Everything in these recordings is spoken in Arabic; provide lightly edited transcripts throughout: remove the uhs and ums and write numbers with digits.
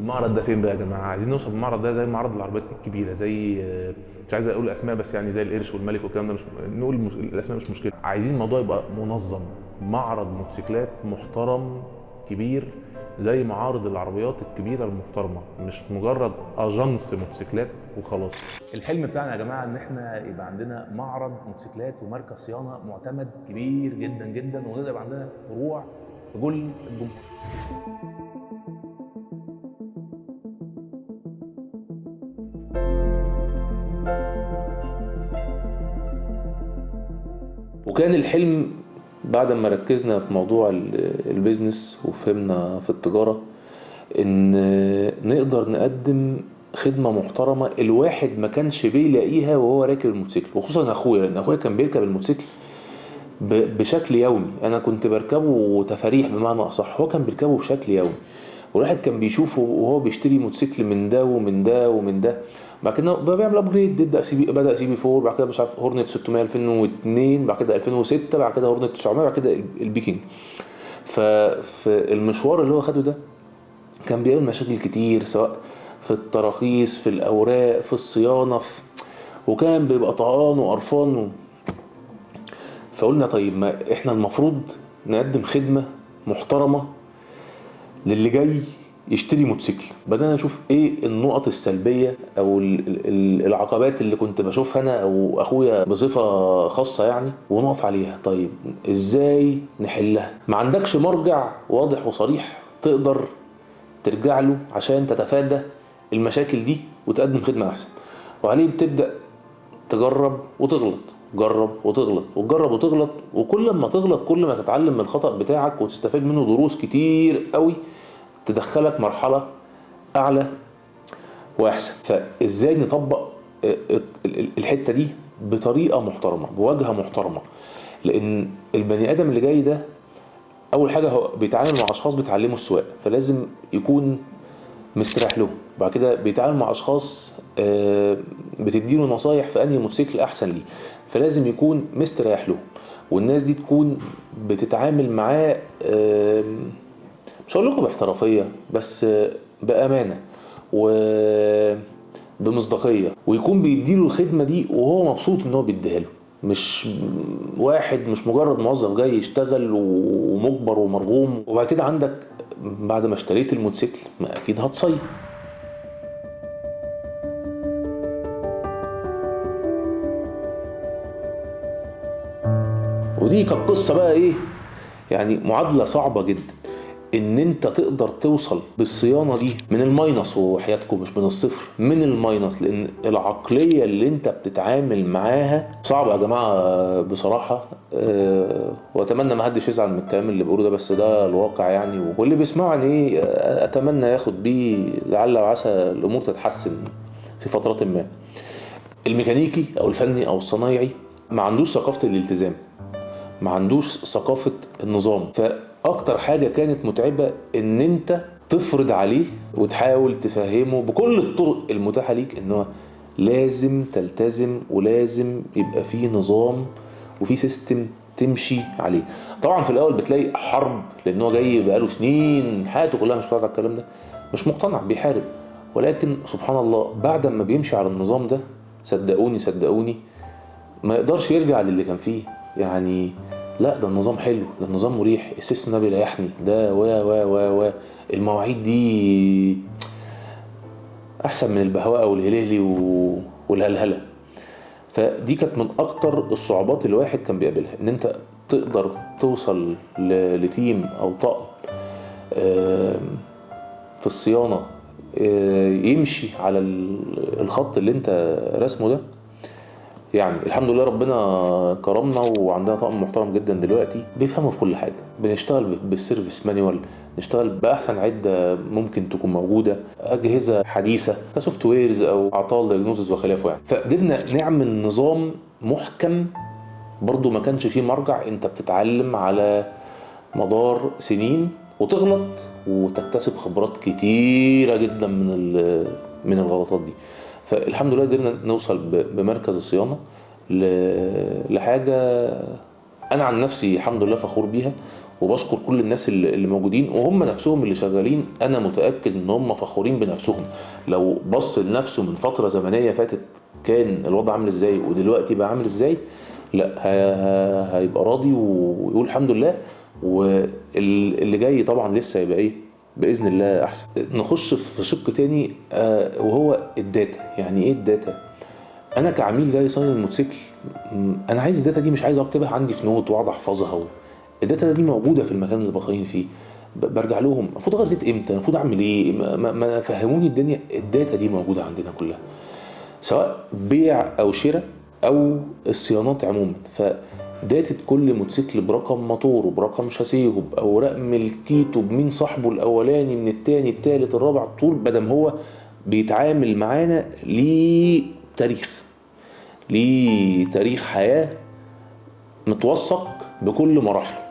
المعرض ده فين بقى يا جماعه؟ عايزين نوصل المعرض ده زي معرض العربيات الكبيره، زي مش عايز اقول اسماء بس يعني زي القرش والملك والكلام ده، مش نقول الاسماء مش مشكله. عايزين الموضوع يبقى منظم، معرض موتوسيكلات محترم كبير زي معارض العربيات الكبيره المحترمه، مش مجرد اجنس موتوسيكلات وخلاص. الحلم بتاعنا يا جماعه ان احنا يبقى عندنا معرض موتوسيكلات ومركز صيانه معتمد كبير جدا جدا، ونقدر يبقى عندنا فروع في كل الجمهوريه. وكان الحلم بعد ما ركزنا في موضوع البيزنس وفهمنا في التجارة ان نقدر نقدم خدمة محترمة الواحد ما كانش بيلاقيها وهو راكب الموتوسيكل، وخصوصا اخويا، لان اخويا كان بيركب الموتوسيكل بشكل يومي. انا كنت بركبه تفاريح بمعنى اصح، هو كان بيركبه بشكل يومي، والواحد كان بيشوفه وهو بيشتري موتوسيكل من ده ومن ده ومن ده. بعد كده بقى بيعمل ابجريد، بدا سي بي 4، بعد كده مش عارف هورنت 600 2002، بعد كده 2006، بعد كده هورنت 900، بعد كده البيكينج. ففي المشوار اللي هو خده ده كان بيقابل مشاكل كتير، سواء في التراخيص، في الاوراق، في الصيانه، وكان بيبقى طهقان وقرفان. فقلنا طيب ما احنا المفروض نقدم خدمه محترمه للي جاي يشتري موتوسيكل. بدأنا نشوف ايه النقط السلبية او العقبات اللي كنت بشوفها انا او اخويا بصفة خاصة يعني، ونقف عليها. طيب ازاي نحلها؟ ما عندكش مرجع واضح وصريح تقدر ترجع له عشان تتفادى المشاكل دي وتقدم خدمة احسن، وعليه بتبدأ تجرب وتغلط، جرب وتغلط وتجرب وتغلط، وكل ما تغلط كل ما تتعلم من الخطأ بتاعك وتستفاد منه دروس كتير قوي تدخلك مرحلة أعلى وأحسن. فإزاي نطبق الحتة دي بطريقة محترمة بواجهة محترمة؟ لأن البني آدم اللي جاي ده أول حاجة هو بيتعامل مع أشخاص بتعلمه السواقة، فلازم يكون مستريح له. بعد كده بيتعامل مع أشخاص بتديله نصايح في أنهي موتوسيكل أحسن ليه، فلازم يكون مستريح له. والناس دي تكون بتتعامل معاه مش هقول لكم باحترافيه، بس بامانه وبمصداقيه، ويكون بيديله الخدمه دي وهو مبسوط ان هو بيديها له. مش واحد مش مجرد موظف جاي يشتغل ومجبر ومرغوم. وبعد كده عندك بعد ما اشتريت الموتوسيكل ما اكيد هتصيف، ودي كانت قصه بقى ايه يعني، معادله صعبه جدا ان انت تقدر توصل بالصيانة دي من الماينس، وحياتكم مش من الصفر، من الماينس. لان العقلية اللي انت بتتعامل معاها صعبة يا جماعة بصراحة. واتمنى ما حدش يزعل من الكلام اللي بقوله ده، بس ده الواقع يعني. واللي بيسمعني ايه اتمنى ياخد بيه لعل وعسى الامور تتحسن في فترات ما. الميكانيكي او الفني او الصنايعي ما عندوش ثقافة الالتزام، ما عندوش ثقافة النظام. فأكتر حاجة كانت متعبة إن أنت تفرض عليه وتحاول تفهمه بكل الطرق المتاحة ليك إنه لازم تلتزم، ولازم يبقى فيه نظام وفيه سيستم تمشي عليه. طبعا في الأول بتلاقي حرب، لأنه جاي بقاله سنين حياته كلها مش بتاعت الكلام ده، مش مقتنع، بيحارب. ولكن سبحان الله بعد ما بيمشي على النظام ده، صدقوني صدقوني، ما يقدرش يرجع للي كان فيه يعني. لا ده النظام حلو، ده النظام مريح، السيستم ده بيريحني، ده و المواعيد دي احسن من البهواء والهليلي والهلهله. فدي كانت من اكتر الصعوبات اللي الواحد كان بيقابلها، ان انت تقدر توصل لتيم او طقم في الصيانه يمشي على الخط اللي انت رسمه ده. يعني الحمد لله ربنا كرمنا وعندنا طاقم محترم جدا دلوقتي بيفهموا في كل حاجه. بنشتغل بالسيرفيس مانيوال، نشتغل باحسن عده ممكن تكون موجوده، اجهزه حديثه كسوفت ويرز او اعطال دياجنوزز وخلافه يعني. فقدرنا نعمل نظام محكم برضو ما كانش فيه مرجع. انت بتتعلم على مدار سنين وتغلط وتكتسب خبرات كتيره جدا من الغلطات دي. فالحمد لله قدرنا نوصل بمركز الصيانة لحاجة أنا عن نفسي الحمد لله فخور بيها، وبشكر كل الناس اللي موجودين وهم نفسهم اللي شغالين. انا متاكد ان هم فخورين بنفسهم. لو بص لنفسه من فتره زمنيه فاتت كان الوضع عامل ازاي ودلوقتي بقى عامل ازاي، لا هيبقى راضي ويقول الحمد لله. واللي جاي طبعا لسه هيبقى ايه باذن الله احسن. نخش في شق تاني وهو الداتا. يعني ايه الداتا؟ انا كعميل جاي صاين الموتوسيكل، انا عايز الداتا دي، مش عايز اكتبها عندي في نوت واقعد احفظها. الداتا دي موجوده في المكان اللي بصين فيه، برجع لهم المفروض اغير زيت امتى، المفروض اعمل ايه، ما فهموني الدنيا. الداتا دي موجوده عندنا كلها، سواء بيع او شراء او الصيانات عموما. فداتا كل موتوسيكل برقم موتوره، برقم شاسيه، باوراق ملكيته، بمين صاحبه الاولاني من التاني التالت الرابع، طول بدم هو بيتعامل معانا ليه تاريخ حياة متوثق بكل مراحله.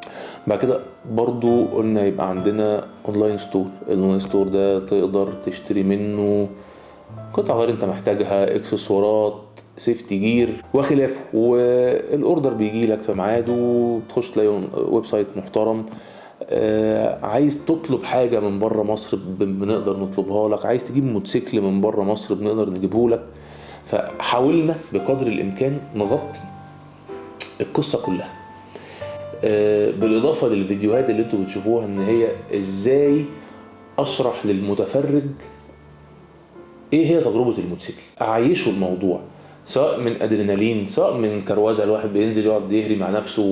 بعد كده برضو قلنا يبقى عندنا اونلاين ستور. الاونلاين ستور ده تقدر تشتري منه قطع غير انت محتاجها، اكسسوارات، سيفتي جير وخلافه، والاوردر بيجي لك في ميعاده. تخش تلاقي ويب سايت محترم. عايز تطلب حاجه من بره مصر بنقدر نطلبها لك، عايز تجيب موتوسيكل من بره مصر بنقدر نجيبه لك. فحاولنا بقدر الامكان نغطي القصه كلها، بالاضافه للفيديوهات اللي انتوا بتشوفوها ان هي ازاي اشرح للمتفرج ايه هي تجربه الموتوسيكل، اعيشه الموضوع، سواء من ادرينالين، سواء من كروزه الواحد بينزل يقعد يهري مع نفسه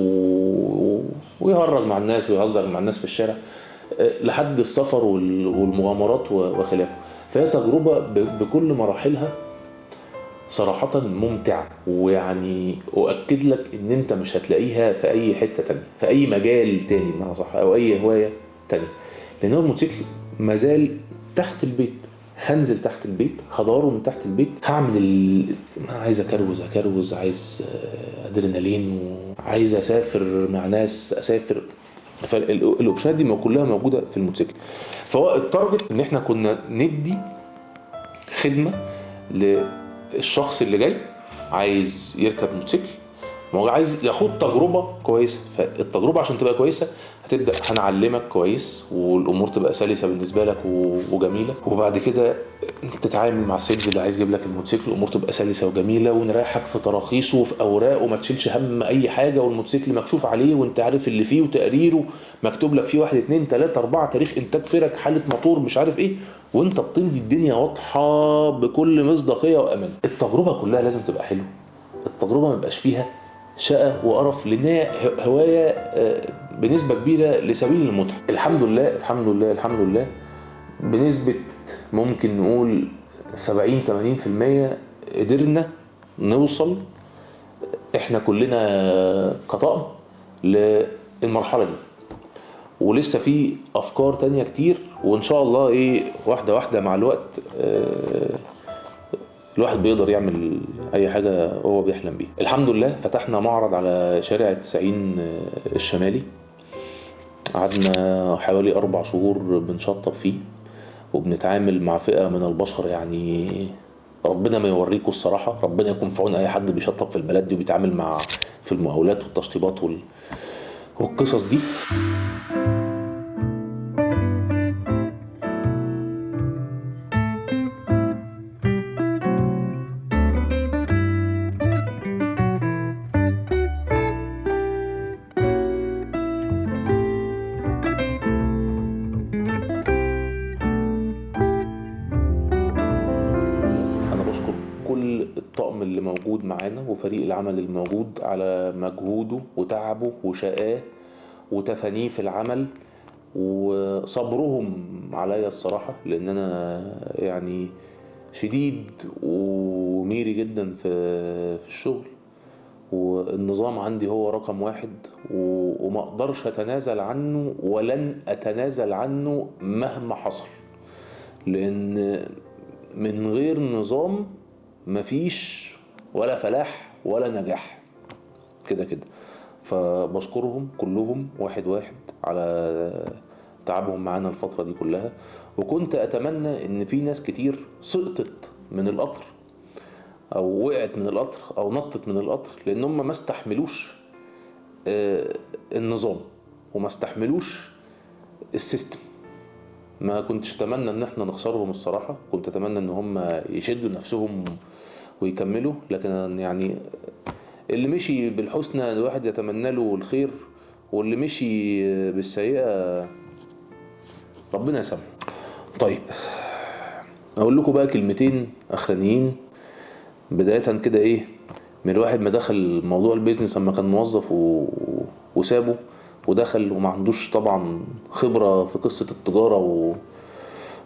ويهرج مع الناس ويهزر مع الناس في الشارع، لحد السفر والمغامرات وخلافه. فهي تجربه بكل مراحلها صراحة ممتع. ويعني أؤكد لك إن أنت مش هتلاقيها في أي حتة تانية، في أي مجال تاني بمعنى صح، أو أي هواية تانية. لأن هو الموتوسيكل مازال تحت البيت. هنزل تحت البيت، هداره من تحت البيت، هعمل عايز أكروز، عايز أدرينالين، وعايز أسافر مع ناس، أسافر. فالأوبشنات دي كلها موجودة في الموتوسيكل. فهو التارجت إن إحنا كنا ندي خدمة الشخص اللي جاي عايز يركب موتوسيكل، ما هو عايز ياخد تجربه كويسه. فالتجربه عشان تبقى كويسه هتبدا هنعلمك كويس والامور تبقى سلسه بالنسبه لك وجميله. وبعد كده تتعامل مع السيلز اللي عايز يجيب لك الموتوسيكل، الامور تبقى سلسه وجميله، ونريحك في تراخيصه وفي اوراقه وما تشيلش هم اي حاجه، والموتوسيكل مكشوف عليه وانت عارف اللي فيه وتقريره مكتوب لك فيه 1 2 3 4 تاريخ انتاج فرك، حاله موتور، مش عارف ايه، وانت بتمضي الدنيا واضحه بكل مصداقيه وامان. التجربه كلها لازم تبقى حلوه، التجربه ما يبقاش فيها شقة وقرف، لان هي هوايه بنسبه كبيره لسبيل المتعه. الحمد لله الحمد لله الحمد لله، بنسبه ممكن نقول 70-80% قدرنا نوصل احنا كلنا كطاقم للمرحله دي. ولسه في افكار تانية كتير، وان شاء الله ايه واحده واحده مع الوقت الواحد بيقدر يعمل اي حاجه هو بيحلم بيها. الحمد لله فتحنا معرض على شارع التسعين الشمالي، قعدنا حوالي 4 شهور بنشطب فيه وبنتعامل مع فئه من البشر. يعني ربنا ما يوريكم الصراحه، ربنا يكون في عون اي حد بيشطب في البلد دي وبيتعامل مع في المقاولات والتشطيبات والقصص دي. أنا بشكر كل الطاقم اللي موجود معانا وفريق العمل الموجود على مجهوده وتعبه وشقاه وتفانيه في العمل وصبرهم عليا الصراحة، لأن أنا يعني شديد وميري جدا في الشغل، والنظام عندي هو رقم 1 وما اقدرش اتنازل عنه ولن اتنازل عنه مهما حصل. لان من غير نظام مفيش ولا فلاح ولا نجاح كده كده. فبشكرهم كلهم واحد واحد على تعبهم معانا الفترة دي كلها. وكنت اتمنى ان في ناس كتير سقطت من القطر او وقعت من القطر او نطت من القطر، لان هم ما استحملوش النظام. وما استحملوش السيستم. ما كنتش اتمنى ان احنا نخسرهم الصراحة، كنت اتمنى ان هم يشدوا نفسهم ويكملوا، لكن يعني اللي مشي بالحسنى الواحد يتمنى له الخير، واللي مشي بالسيئة ربنا يسامحه. طيب اقول لكم بقى كلمتين اخرانيين بداية كده ايه من الواحد ما دخل موضوع البيزنس لما كان موظف وسابه ودخل وما عندوش طبعا خبرة في قصة التجارة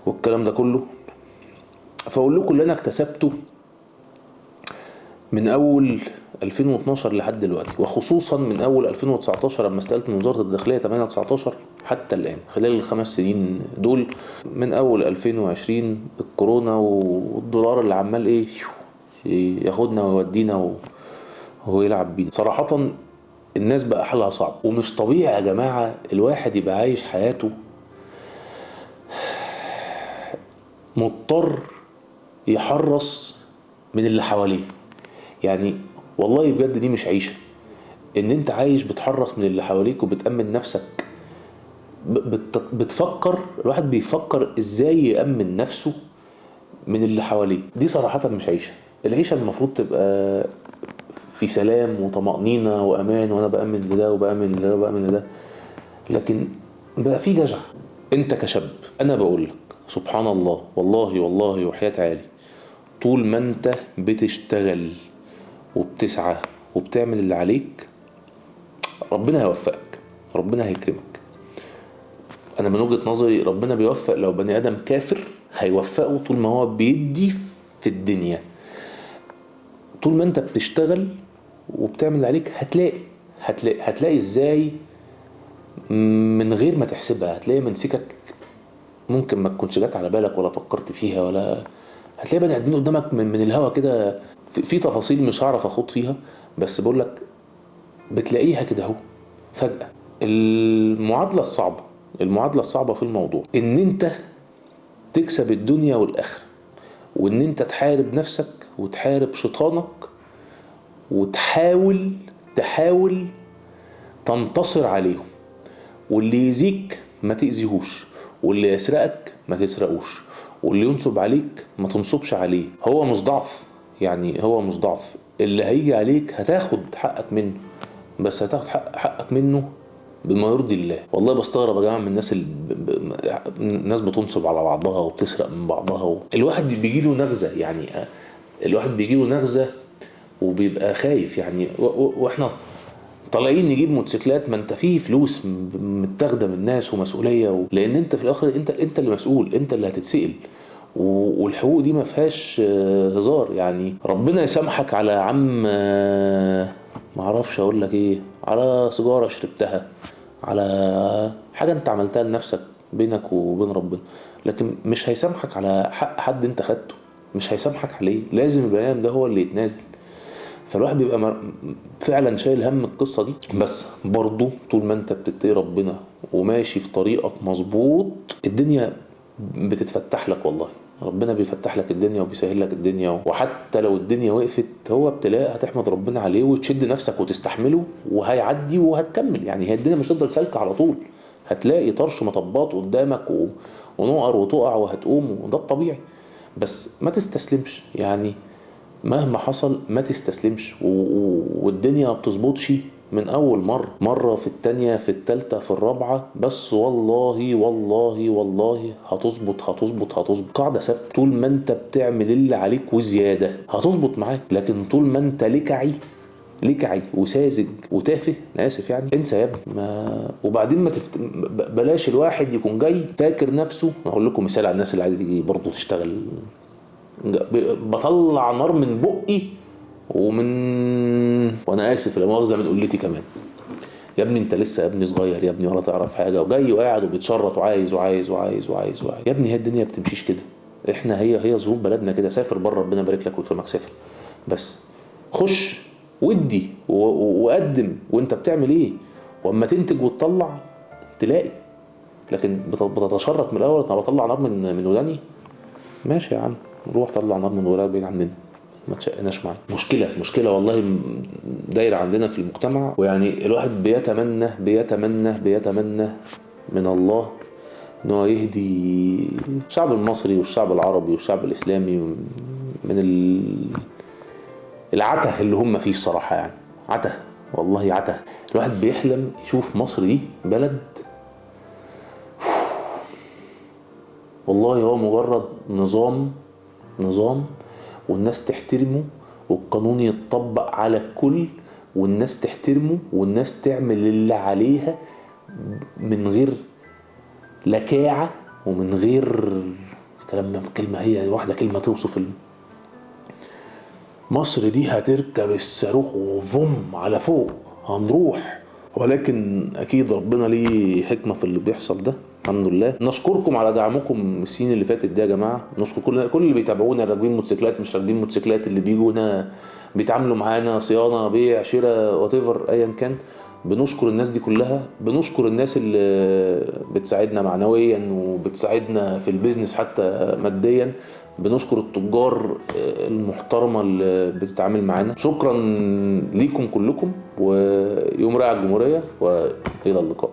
والكلام ده كله. فاقول لكم اللي انا اكتسبته من اول 2012 لحد دلوقتي، وخصوصا من اول 2019 لما استقلت من وزارة الداخلية 8/19 حتى الان، خلال ال5 سنين دول، من اول 2020 الكورونا والدولار اللي عمال ايه ياخدنا ويودينا ويلعب بينا. صراحة الناس بقى حالها صعب، ومش طبيعي يا جماعة الواحد يبقى عايش حياته مضطر يحرص من اللي حواليه. يعني والله بجد دي مش عيشة، ان انت عايش بتحرص من اللي حواليك وبتأمن نفسك. بتفكر، الواحد بيفكر ازاي يأمن نفسه من اللي حواليه. دي صراحة مش عيشة. العيشة المفروض تبقى في سلام وطمأنينة وأمان، وأنا بأمن لده وبأمن لده وبأمن لده، لكن بقى في جزع. أنت كشاب، أنا بقول لك سبحان الله، والله والله وحياة عالي، طول ما أنت بتشتغل وبتسعى وبتعمل اللي عليك ربنا هيوفقك، ربنا هيكرمك. أنا من وجهة نظري ربنا بيوفق لو بني آدم كافر هيوفقه طول ما هو بيدي في الدنيا. طول ما أنت بتشتغل وبتعمل اللي عليك هتلاقي ازاي من غير ما تحسبها. هتلاقي منسكك ممكن ما تكونش جات على بالك ولا فكرت فيها، ولا هتلاقي بني ادمين قدامك من الهوا كده. في تفاصيل مش هعرف اخوض فيها، بس بقول لك بتلاقيها كده اهو فجأة. المعادلة الصعبة في الموضوع ان انت تكسب الدنيا والاخرة، وان انت تحارب نفسك وتحارب شيطانك تحاول تنتصر عليهم. واللي يزيك ما تأذيهوش، واللي يسرقك ما تسرقوش، واللي ينصب عليك ما تنصبش عليه. هو مش ضعف، يعني هو مش ضعف. اللي هيجي عليك هتاخد حقك منه، بس هتاخد حقك منه بما يرضي الله. والله بستغرب يا جماعه من الناس الناس بتنصب على بعضها وبتسرق من بعضها الواحد بيجيله نغزه، يعني الواحد بيجيله نغزه وبيبقى خايف. يعني واحنا طالعين نجيب موتوسيكلات، ما انت فيه فلوس متاخده من الناس ومسؤوليه لان انت في الاخر انت اللي مسؤول، انت اللي هتتسأل. والحقوق دي ما فيهاش هزار. يعني ربنا يسامحك على عم ما اعرفش اقول لك ايه، على سيجاره شربتها، على حاجه انت عملتها لنفسك بينك وبين ربنا، لكن مش هيسامحك على حق حد انت خدته. مش هيسامحك عليه، لازم البني ده هو اللي يتنازل. فالواحد بيبقى فعلا شايل هم القصة دي. بس برضو طول ما انت بتتقي ربنا وماشي في طريقك مظبوط الدنيا بتتفتح لك. والله ربنا بيفتح لك الدنيا وبيسهل لك الدنيا، وحتى لو الدنيا وقفت هو ابتلاء هتحمد ربنا عليه وتشد نفسك وتستحمله وهيعدي وهتكمل. يعني هي الدنيا مش تفضل سالكة على طول، هتلاقي طرش مطبات قدامك ونقر وتقع وهتقوم، وده الطبيعي. بس ما تستسلمش، يعني مهما حصل ما تستسلمش. والدنيا ما بتظبطش من اول مرة في التانية في التالتة في الرابعة، بس والله والله والله هتظبط. قاعدة ثابتة، طول ما انت بتعمل اللي عليك وزيادة هتظبط معاك. لكن طول ما انت لكعي وساذج وتافه، انا اسف يعني، انسى يا ابني. وبعدين بلاش الواحد يكون جاي فاكر نفسه. اقول لكم مثال على الناس اللي عايزه تيجي برضه تشتغل، بطلع نار من بقي وانا اسف لا مؤاخذه من قلتي كمان. يا ابني انت لسه يا ابني صغير يا ابني، ولا تعرف حاجه، وجاي وقاعد وبيتشرط وعايز وعايز وعايز وعايز وعايز. يا ابني هي الدنيا بتمشيش كده، احنا هي ظروف بلدنا كده. سافر بره ربنا يبارك لك ويكرمك، سافر بس خش ودي وقدم وانت بتعمل ايه، واما تنتج وتطلع تلاقي. لكن بتتشرط من الاول. انا بطلع نار من وداني، ماشي يا عم روح طلع نار من وراك بعيد عننا. ما تشقناش معاه. مشكله والله دايره عندنا في المجتمع، ويعني الواحد بيتمنى من الله ان هو يهدي الشعب المصري والشعب العربي والشعب الاسلامي من العته اللي هم فيه الصراحه. يعني عته، والله عته. الواحد بيحلم يشوف مصر دي بلد والله هو مجرد نظام والناس تحترمه والقانون يتطبق على الكل والناس تحترمه والناس تعمل اللي عليها من غير لكاعة ومن غير كلمة هي واحدة كلمة توصف مصر دي هتركب الصاروخ وفم على فوق هنروح. ولكن اكيد ربنا ليه حكمة في اللي بيحصل ده. الحمد لله. نشكركم على دعمكم السنين اللي فاتت دي يا جماعة. نشكر كل اللي بيتابعونا، راكبين موتوسيكلات مش راكبين موتوسيكلات، اللي بيجوا هنا بيتعاملوا معانا صيانة بيع شراء واتيفر ايا كان. بنشكر الناس دي كلها. بنشكر الناس اللي بتساعدنا معنويا وبتساعدنا في البيزنس حتى ماديا. بنشكر التجار المحترمة اللي بتتعامل معانا. شكرا ليكم كلكم، ويوم رائع الجمهورية، وإلى اللقاء.